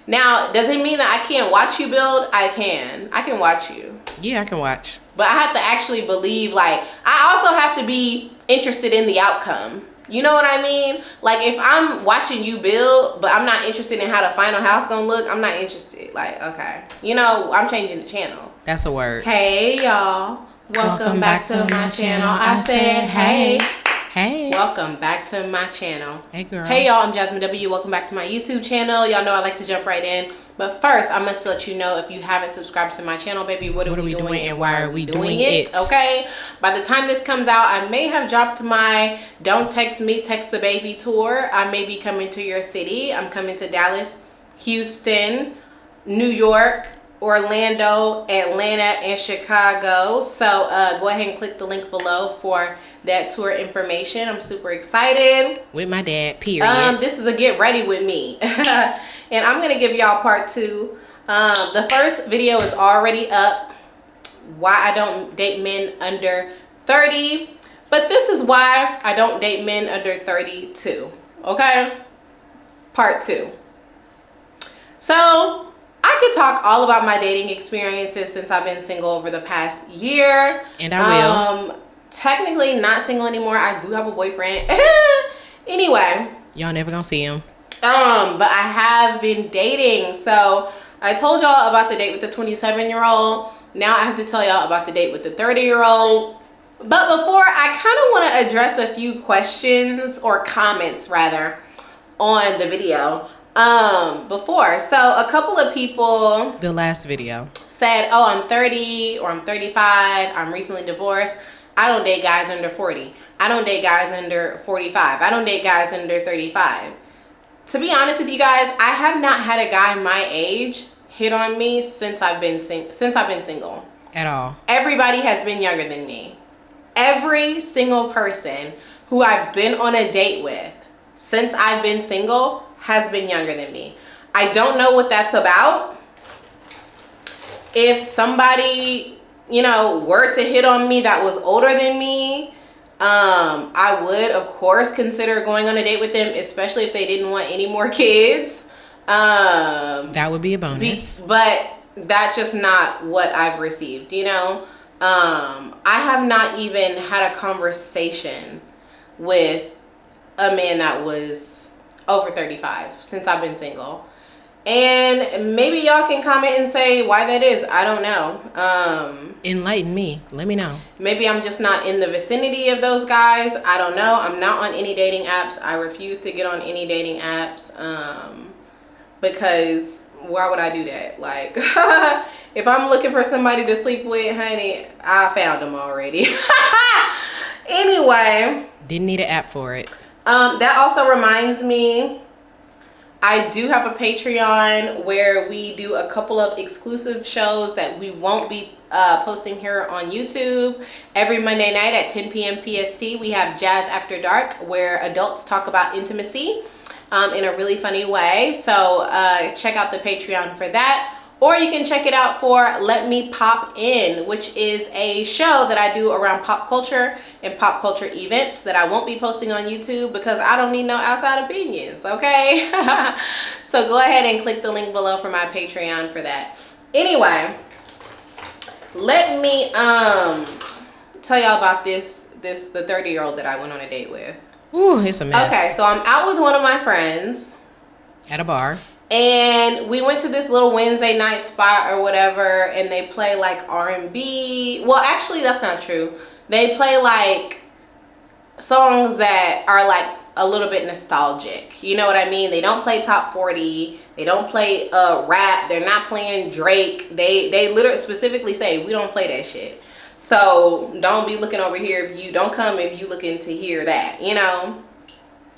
Now, does it mean that I can't watch you build? I can watch you. Yeah, I can watch. But I have to actually believe, like, I also have to be interested in the outcome. You know what I mean? Like, if I'm watching you build, but I'm not interested in how the final house gonna look, I'm not interested. Like, okay. You know, I'm changing the channel. That's a word. Hey, y'all. Welcome back to my channel. I said, hey. Hey. Welcome back to my channel. Hey, girl. Hey, y'all. I'm Jasmine W. Welcome back to my YouTube channel. Y'all know I like to jump right in. But first, I must let you know, if you haven't subscribed to my channel, baby, what are we doing and why are we doing it? Okay? By the time this comes out, I may have dropped my Don't Text Me, Text the Baby tour. I may be coming to your city. I'm coming to Dallas, Houston, New York, Orlando, Atlanta, and Chicago. So go ahead and click the link below for that tour information. I'm super excited. With my dad, period. This is a get ready with me. And I'm gonna give y'all part 2. The first video is already up, why I don't date men under 30. But this is why I don't date men under 32. Okay? Part 2. So I could talk all about my dating experiences since I've been single over the past year. And I will. Technically not single anymore. I do have a boyfriend. Anyway. Y'all never gonna see him. But I have been dating. So I told y'all about the date with the 27-year-old. Now I have to tell y'all about the date with the 30-year-old. But before, I kind of want to address a few questions, or comments rather, on the video. Before, so a couple of people, the last video, said, oh, I'm 30 or I'm 35, I'm recently divorced, I don't date guys under 40, I don't date guys under 45, I don't date guys under 35. To be honest with you guys, I have not had a guy my age hit on me since I've been single at all. Everybody has been younger than me. Every single person who I've been on a date with since I've been single has been younger than me. I don't know what that's about. If somebody, you know, were to hit on me that was older than me, I would, of course, consider going on a date with them, especially if they didn't want any more kids. That would be a bonus. But that's just not what I've received, you know? I have not even had a conversation with a man that was over 35 since I've been single. And maybe y'all can comment and say why that is. I don't know. Enlighten me. Let me know. Maybe I'm just not in the vicinity of those guys. I don't know. I'm not on any dating apps. I refuse to get on any dating apps because why would I do that? Like, if I'm looking for somebody to sleep with, honey, I found them already. Anyway. Didn't need an app for it. That also reminds me, I do have a Patreon where we do a couple of exclusive shows that we won't be posting here on YouTube. Every Monday night at 10 p.m. PST, we have Jazz After Dark, where adults talk about intimacy in a really funny way. So check out the Patreon for that. Or you can check it out for Let Me Pop In, which is a show that I do around pop culture and pop culture events that I won't be posting on YouTube because I don't need no outside opinions, okay? So go ahead and click the link below for my Patreon for that. Anyway, let me tell y'all about the 30-year-old that I went on a date with. Ooh, it's a mess. Okay, so I'm out with one of my friends. At a bar. And we went to this little Wednesday night spot or whatever, and they play like R&B. Well, actually, that's not true. They play like songs that are like a little bit nostalgic. You know what I mean? They don't play top 40. They don't play rap. They're not playing Drake. They literally specifically say, we don't play that shit. So don't be looking over here don't come if you looking to hear that, you know?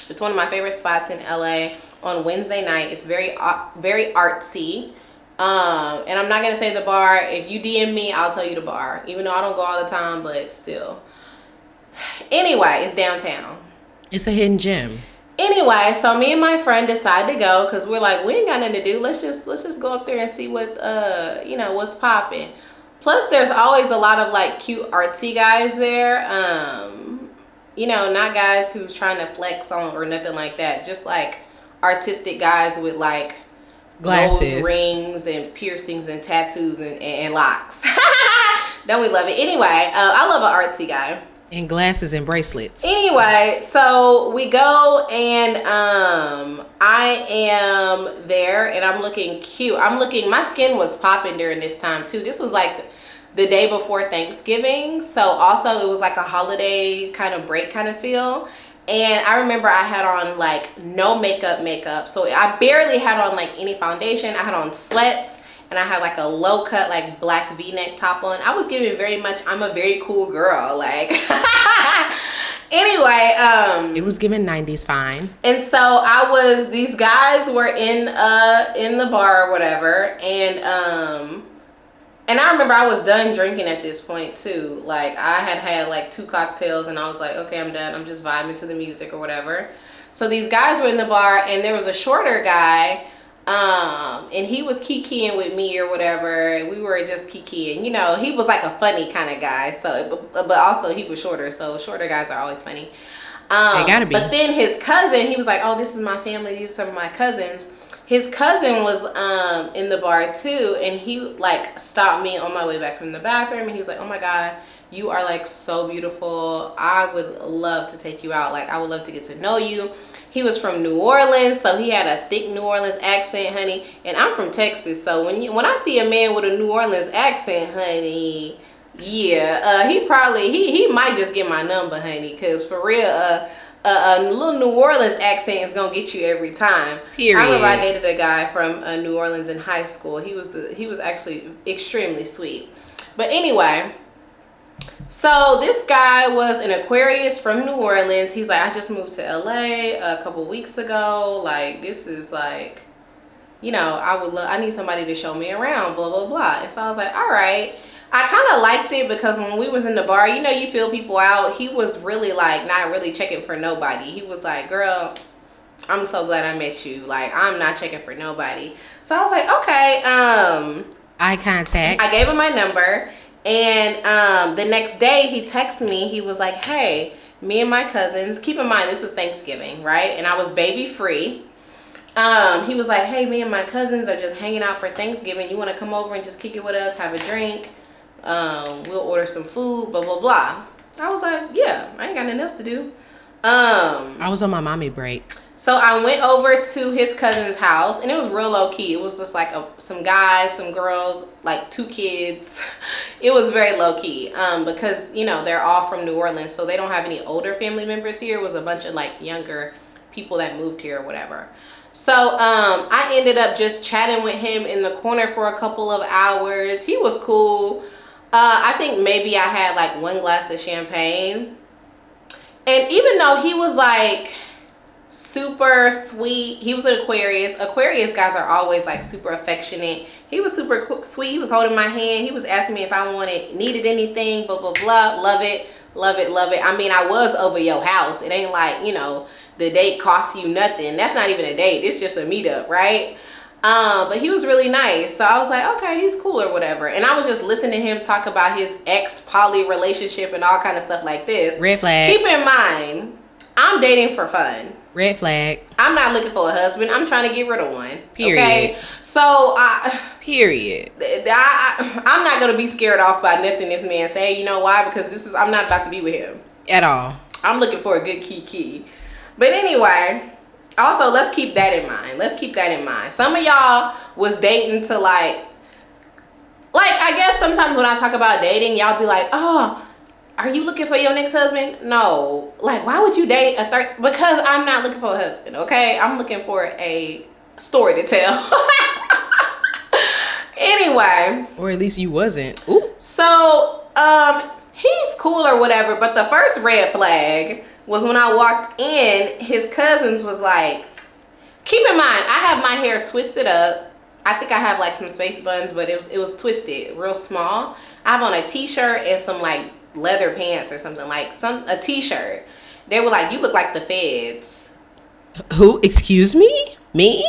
It's one of my favorite spots in LA on Wednesday night. It's very artsy. And I'm not going to say the bar. If you DM me, I'll tell you the bar. Even though I don't go all the time, but still. Anyway, it's downtown. It's a hidden gem. Anyway, so me and my friend decided to go because we're like, we ain't got nothing to do. Let's just go up there and see what, what's popping. Plus, there's always a lot of like cute artsy guys there. Not guys who's trying to flex on or nothing like that. Just like artistic guys with like Glasses. nose rings and piercings and tattoos and locks. Don't we love it? Anyway, I love an artsy guy. And glasses and bracelets. Anyway, so we go and I am there and I'm looking cute. My skin was popping during this time too. This was like the day before Thanksgiving. So also it was like a holiday kind of break kind of feel. And I remember I had on like no makeup. So I barely had on like any foundation. I had on sweats. And I had like a low cut, like black V-neck top on. I was giving very much, I'm a very cool girl. Like, anyway. It was giving 90s fine. And so these guys were in the bar or whatever. And I remember I was done drinking at this point too. Like I had like 2 cocktails and I was like, okay, I'm done. I'm just vibing to the music or whatever. So these guys were in the bar and there was a shorter guy. And he was kikiing with me or whatever, and we were just kikiing. You know, he was like a funny kind of guy. So, but also he was shorter, so shorter guys are always funny. They gotta be. But then his cousin, he was like, "Oh, this is my family. These are some of my cousins." His cousin was in the bar too, and he like stopped me on my way back from the bathroom, and he was like, "Oh my God, you are like so beautiful. I would love to take you out. Like I would love to get to know you." He was from New Orleans, so he had a thick New Orleans accent, honey. And I'm from Texas, so when I see a man with a New Orleans accent, honey, yeah, he might just get my number, honey, because for real, a little New Orleans accent is gonna get you every time. Period. I remember I dated a guy from New Orleans in high school. He was actually extremely sweet. But anyway. So this guy was an Aquarius from New Orleans. He's like, I just moved to LA a couple weeks ago. Like, this is like, you know, I need somebody to show me around, blah, blah, blah. And so I was like, all right. I kind of liked it because when we was in the bar, you know, you feel people out. He was really like not really checking for nobody. He was like, girl, I'm so glad I met you. Like, I'm not checking for nobody. So I was like, okay. Eye contact. I gave him my number. And the next day he texted me. He was like, hey, me and my cousins, keep in mind this was Thanksgiving, right? And I was baby free. He was like, hey, me and my cousins are just hanging out for Thanksgiving. You want to come over and just kick it with us, have a drink? We'll order some food, blah, blah, blah. I was like, yeah, I ain't got nothing else to do. I was on my mommy break. So I went over to his cousin's house, and it was real low key. It was just like some guys, some girls, like 2 kids. It was very low key because, you know, they're all from New Orleans, so they don't have any older family members here. It was a bunch of like younger people that moved here or whatever. So I ended up just chatting with him in the corner for a couple of hours. He was cool. I think maybe I had like 1 glass of champagne. And even though he was like super sweet, he was an Aquarius. Aquarius guys are always like super affectionate. He was super sweet. He was holding my hand. He was asking me if I needed anything, blah, blah, blah. Love it, love it, love it. I mean, I was over your house. It ain't like, you know, the date costs you nothing. That's not even a date. It's just a meetup, right? But he was really nice. So I was like, okay, he's cool or whatever. And I was just listening to him talk about his ex-poly relationship and all kind of stuff like this. Red flag. Keep in mind, I'm dating for fun. Red flag. I'm not looking for a husband. I'm trying to get rid of one. Period. Okay? So, Period. I'm not going to be scared off by nothing this man say. You know why? Because I'm not about to be with him. At all. I'm looking for a good kiki. But anyway, also, let's keep that in mind. Let's keep that in mind. Some of y'all was dating to like, I guess sometimes when I talk about dating, y'all be like, oh, are you looking for your next husband? No. Like, why would you date a third? Because I'm not looking for a husband, okay? I'm looking for a story to tell. Anyway. Or at least you wasn't. Ooh. So, he's cool or whatever, but the first red flag was when I walked in, his cousins was like, keep in mind, I have my hair twisted up. I think I have like some space buns, but it was twisted real small. I have on a t-shirt and some like leather pants or something, like a t-shirt. They were like, you look like the feds. Who? Excuse me? Me?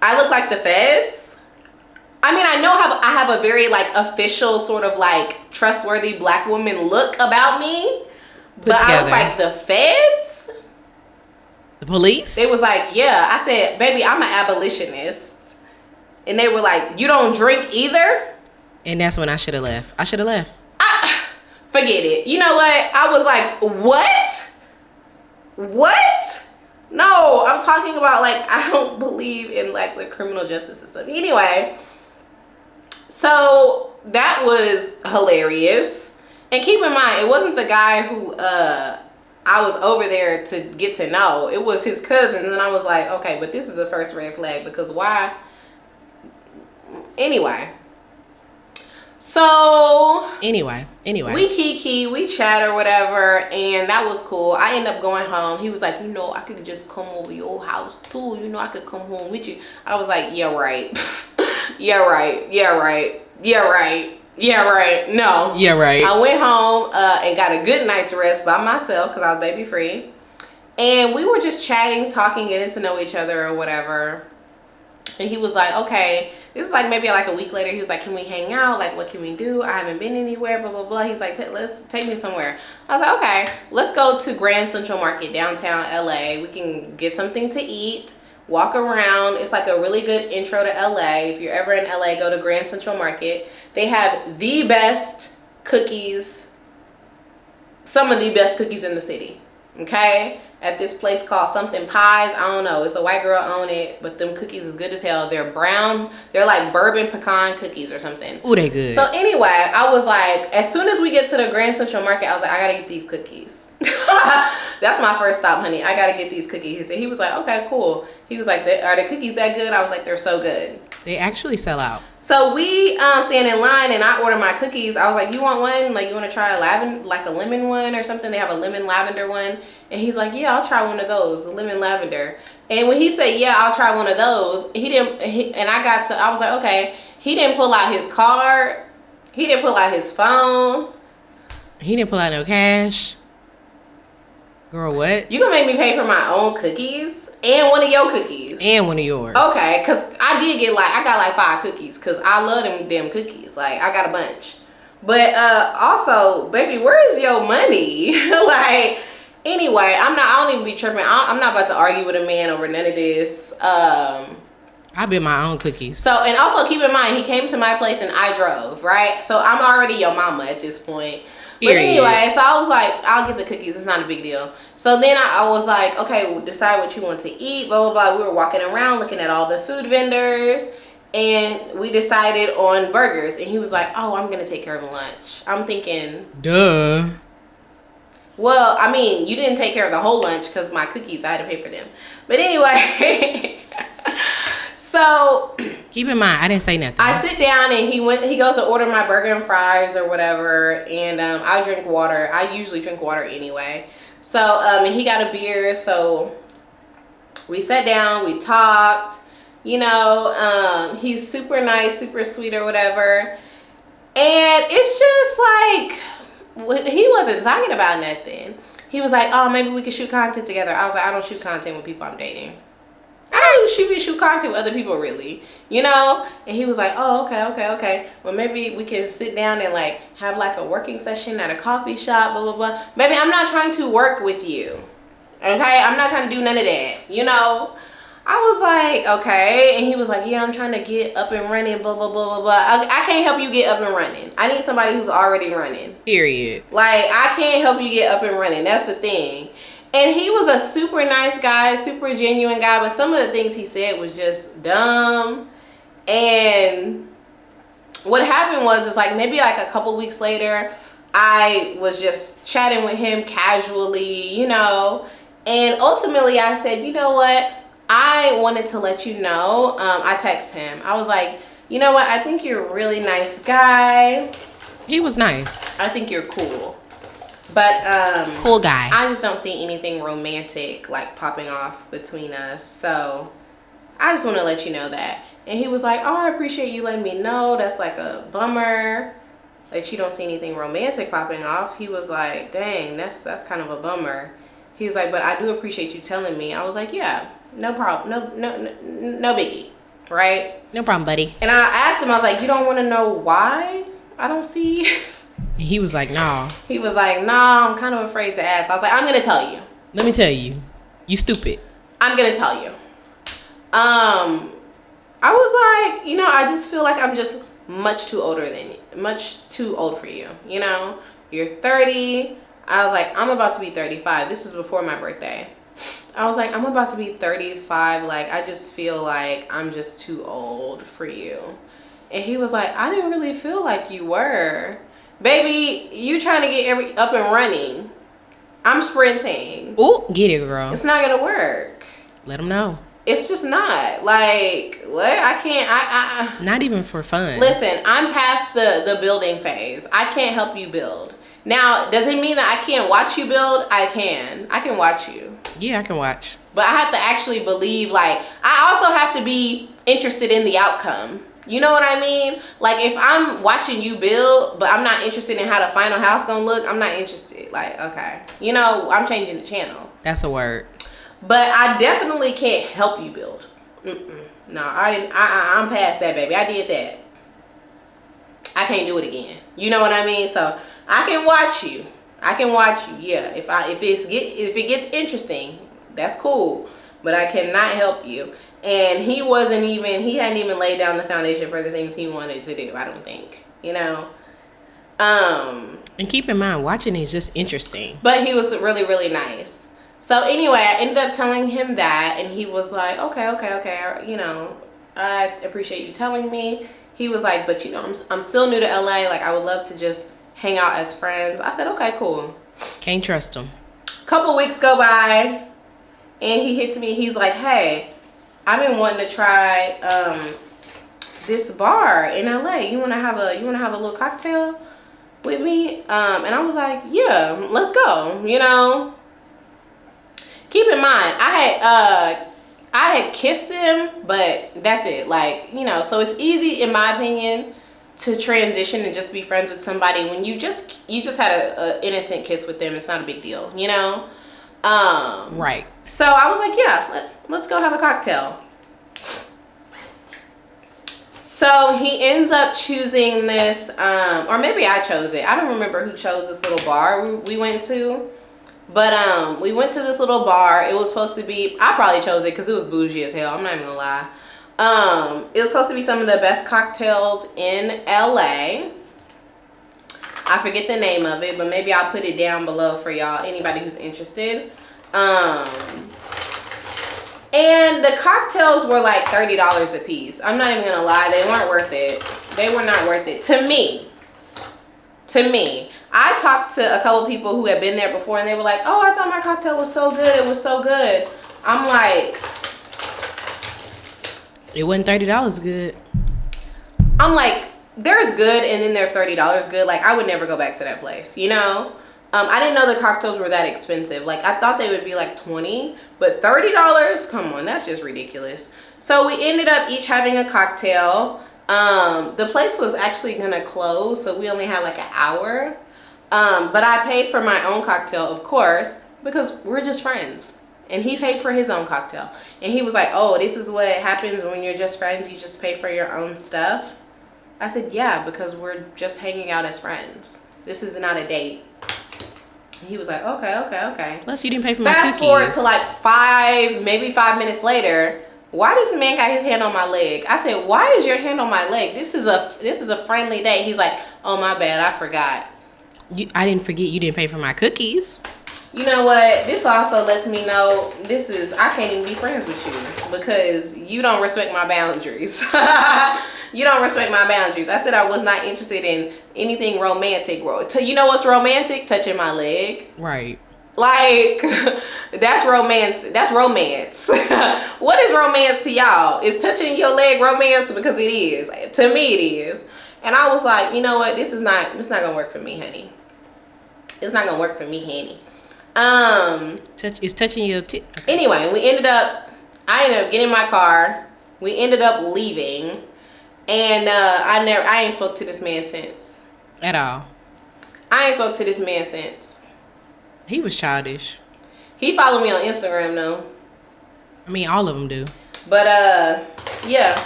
I look like the feds? I mean, I know I have a very like official sort of like trustworthy black woman look about me. But I look like the feds? The police? They was like, yeah. I said, baby, I'm an abolitionist. And they were like, you don't drink either? And that's when I should have left. Forget it. You know what? I was like, what? What? No, I'm talking about, like, I don't believe in, like, the criminal justice system. Anyway, so that was hilarious. And keep in mind, it wasn't the guy who I was over there to get to know. It was his cousin. And I was like, okay, but this is the first red flag, because why? Anyway. So Anyway. We kiki, we chat or whatever, and that was cool. I ended up going home. He was like, you know, I could just come over your house too. You know, I could come home with you. I was like, yeah, right. Yeah, right. Yeah, right. Yeah, right. Yeah, right. No. Yeah, right. I went home and got a good night's rest by myself because I was baby free. And we were just chatting, talking, getting to know each other or whatever. And he was like, okay, this is like maybe like a week later. He was like, can we hang out? Like, what can we do? I haven't been anywhere, blah, blah, blah. He's like, let's take me somewhere. I was like, okay, let's go to Grand Central Market, downtown LA. We can get something to eat, walk around. It's like a really good intro to LA. If you're ever in LA, go to Grand Central Market. They have the best cookies, some of the best cookies in the city, okay? At this place called something pies. I don't know. It's a white girl own it, but them cookies is good as hell. They're brown. They're like bourbon pecan cookies or something. Ooh, they good. So anyway, I was like, as soon as we get to the Grand Central Market, I was like, I gotta get these cookies. That's my first stop, honey. I gotta get these cookies. And he was like, okay, cool. He was like, are the cookies that good? I was like, they're so good. They actually sell out. So we stand in line and I order my cookies. I was like, you want one? Like, you want to try a lemon one or something? They have a lemon lavender one. And he's like, yeah, I'll try one of those, the lemon lavender. And when he said, yeah, I'll try one of those, I was like, okay. He didn't pull out his card. He didn't pull out his phone. He didn't pull out no cash. Girl, what? You gonna make me pay for my own cookies? And one of your cookies. And one of yours. Okay, because I got like 5 cookies because I love them damn cookies. Like, I got a bunch. But also, baby, where is your money? Like, anyway, I don't even be tripping. I'm not about to argue with a man over none of this. I been my own cookies. So, and also keep in mind, he came to my place and I drove, right? So I'm already your mama at this point. But anyway, so I was like, I'll get the cookies. It's not a big deal. So then I was like, okay, well, decide what you want to eat, blah, blah, blah. We were walking around looking at all the food vendors. And we decided on burgers. And he was like, oh, I'm going to take care of lunch. I'm thinking. Duh. Well, I mean, you didn't take care of the whole lunch because my cookies, I had to pay for them. But anyway. So keep in mind, I didn't say nothing. I sit down and he goes to order my burger and fries or whatever, and I drink water. I usually drink water anyway. So and he got a beer. So we sat down, we talked. You know, he's super nice, super sweet or whatever. And it's just like he wasn't talking about nothing. He was like, oh, maybe we could shoot content together. I was like, I don't shoot content with people I'm dating. I don't shoot content with other people, really, you know? And he was like, oh, okay. Well, maybe we can sit down and like have like a working session at a coffee shop, blah, blah, blah. Baby, I'm not trying to work with you, okay? I'm not trying to do none of that, you know? I was like, okay. And he was like, yeah, I'm trying to get up and running, blah, blah, blah, blah, blah. I can't help you get up and running. I need somebody who's already running. Period. Like, I can't help you get up and running. That's the thing. And he was a super nice guy, super genuine guy, but some of the things he said was just dumb. And what happened was, it's like maybe like a couple weeks later, I was just chatting with him casually, you know, and ultimately I said, you know what? I wanted to let you know. I texted him. I was like, you know what? I think you're a really nice guy. He was nice. I think you're cool. But cool guy. I just don't see anything romantic like popping off between us. So I just want to let you know that. And he was like, oh, I appreciate you letting me know. That's like a bummer that you don't see anything romantic popping off. He was like, dang, that's kind of a bummer. He was like, but I do appreciate you telling me. I was like, yeah, no problem. No biggie. Right? No problem, buddy. And I asked him, I was like, you don't want to know why I don't see And he was like, nah. He was like, nah, I'm kind of afraid to ask. I was like, I'm going to tell you. Let me tell you. You stupid. I'm going to tell you. I was like, I just feel like I'm just much too old for you. You're 30. I was like, I'm about to be 35. This was before my birthday. I was like, I'm about to be 35. Like, I just feel like I'm just too old for you. And he was like, I didn't really feel like you were. Baby, you trying to get up and running. I'm sprinting. Ooh, get it, girl. It's not going to work. Let them know. It's just not. Like, what? I can't. Not even for fun. Listen, I'm past the building phase. I can't help you build. Now, does it mean that I can't watch you build? I can watch you. Yeah, I can watch. But I have to actually believe, like, I also have to be interested in the outcome. You know what I mean? Like, if I'm watching you build, but I'm not interested in how the final house gonna look, I'm not interested. Like, okay. I'm changing the channel. That's a word. But I definitely can't help you build. No, I didn't. I'm past that, baby. I did that. I can't do it again. You know what I mean? So I can watch you. Yeah. If it gets interesting, that's cool. But I cannot help you. And he hadn't even laid down the foundation for the things he wanted to do. I don't think. And keep in mind, watching is just interesting. But he was really, really nice. So anyway, I ended up telling him that, and he was like, okay. I appreciate you telling me. He was like, but I'm still new to LA. Like, I would love to just hang out as friends. I said, okay, cool. Can't trust him. Couple weeks go by, and he hits me. He's like, hey, I've been wanting to try this bar in LA. You wanna have a little cocktail with me? And I was like, yeah, let's go. Keep in mind, I had kissed him, but that's it. Like, so it's easy, in my opinion, to transition and just be friends with somebody when you just had a innocent kiss with them. It's not a big deal, Right. So I was like, yeah, let's go have a cocktail. So he ends up choosing this, or maybe I chose it. I don't remember who chose this little bar we went to. But we went to this little bar. It was supposed to be, I probably chose it because it was bougie as hell. I'm not even gonna lie. It was supposed to be some of the best cocktails in LA. I forget the name of it, but maybe I'll put it down below for y'all, anybody who's interested. And the cocktails were like $30 a piece. I'm not even gonna lie, they weren't worth it. They were not worth it to me. I talked to a couple people who had been there before, and they were like, oh, I thought my cocktail was so good. It was so good. I'm like, it wasn't $30 good. I'm like, there's good, and then there's $30 good. Like, I would never go back to that place, I didn't know the cocktails were that expensive. Like, I thought they would be like $20, but $30? Come on, that's just ridiculous. So we ended up each having a cocktail. The place was actually gonna close, so we only had like an hour. But I paid for my own cocktail, of course, because we're just friends. And he paid for his own cocktail. And he was like, oh, this is what happens when you're just friends. You just pay for your own stuff. I said, yeah, because we're just hanging out as friends. This is not a date. He was like, okay. Plus, you didn't pay for my cookies. Fast forward to like maybe 5 minutes later. Why does the man got his hand on my leg? I said, why is your hand on my leg? This is a friendly date. He's like, oh, my bad. I forgot. I didn't forget you didn't pay for my cookies. You know what? This also lets me know I can't even be friends with you because you don't respect my boundaries. You don't respect my boundaries. I said I was not interested in anything romantic. You know what's romantic? Touching my leg. Right. Like, that's romance. That's romance. What is romance to y'all? Is touching your leg romance? Because it is. To me, it is. And I was like, you know what? This not gonna work for me, honey. It's not gonna work for me, honey. It's touching your tip. Anyway, I ended up getting in my car. We ended up leaving, and I ain't spoke to this man since. At all. I ain't spoke to this man since. He was childish. He followed me on Instagram though. I mean, all of them do. But yeah.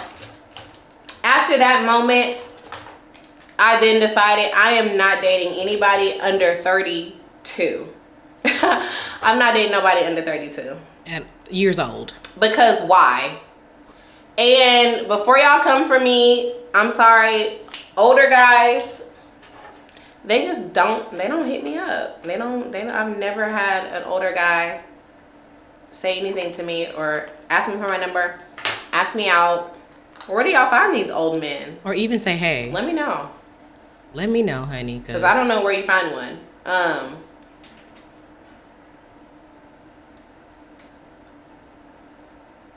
After that moment, I then decided I am not dating anybody under 32. I'm not dating nobody under 32. At years old. Because why? And before y'all come for me, I'm sorry, older guys, they don't hit me up. I've never had an older guy say anything to me or ask me for my number, ask me out. Where do y'all find these old men? Or even say, hey. Let me know. Let me know, honey. Because I don't know where you find one.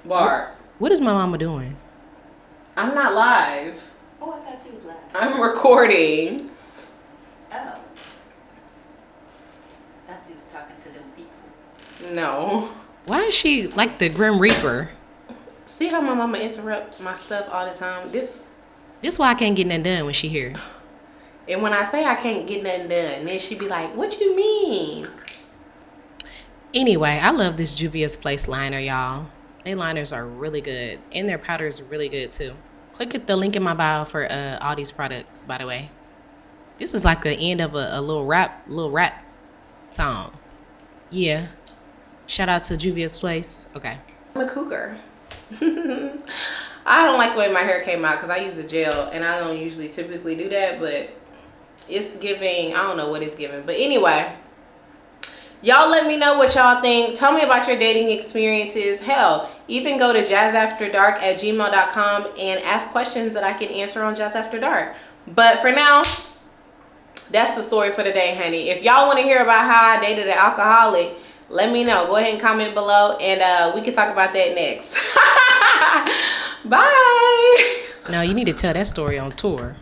Bart. What is my mama doing? I'm not live. Oh, I thought you was live. I'm recording. Oh. Thought you was talking to them people. No. Why is she like the Grim Reaper? See how my mama interrupt my stuff all the time? This why I can't get nothing done when she here. And when I say I can't get nothing done, then she be like, what you mean? Anyway, I love this Juvia's Place liner, y'all. Their liners are really good. And their powder is really good, too. Click at the link in my bio for all these products, by the way. This is like the end of a little rap song. Yeah. Shout out to Juvia's Place. Okay. I'm a cougar. I don't like the way my hair came out because I use a gel and I don't usually typically do that, but it's giving, I don't know what it's giving. But anyway, y'all let me know what y'all think. Tell me about your dating experiences. Hell, even go to jazzafterdark@gmail.com and ask questions that I can answer on Jazz After Dark. But for now, that's the story for the day, honey. If y'all want to hear about how I dated an alcoholic, let me know. Go ahead and comment below and we can talk about that next. Bye. No, you need to tell that story on tour.